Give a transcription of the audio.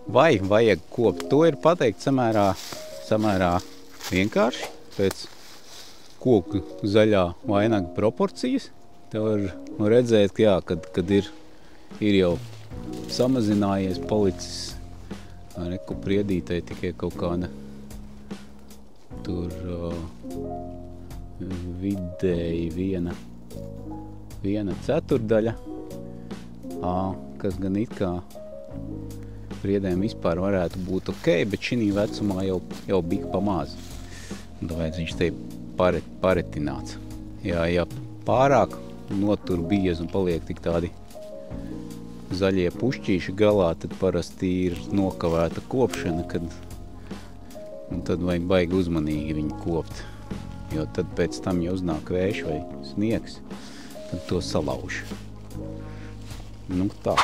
Vai vajag kopt? To ir pateikt samērā vienkārši pēc koku zaļā vainaga proporcijas. Te var redzēt, ka jā, kad ir jau samazinājies, palicis reku priedītai tikai kaut kāda tur vidēji viena ceturdaļa, kas gan it kā priedēm vispār varētu būt ok, bet šī vecumā jau bija pa maz. Tāpēc viņš te paretināts. Ja pārāk notur biez un paliek tik tādi zaļie pušķīši galā, tad parasti ir nokavēta kopšana, tad vajag baigi uzmanīgi viņu kopt. Jo tad pēc tam, ja uznāk vējš vai sniegs, tad to salauž. Nu tā.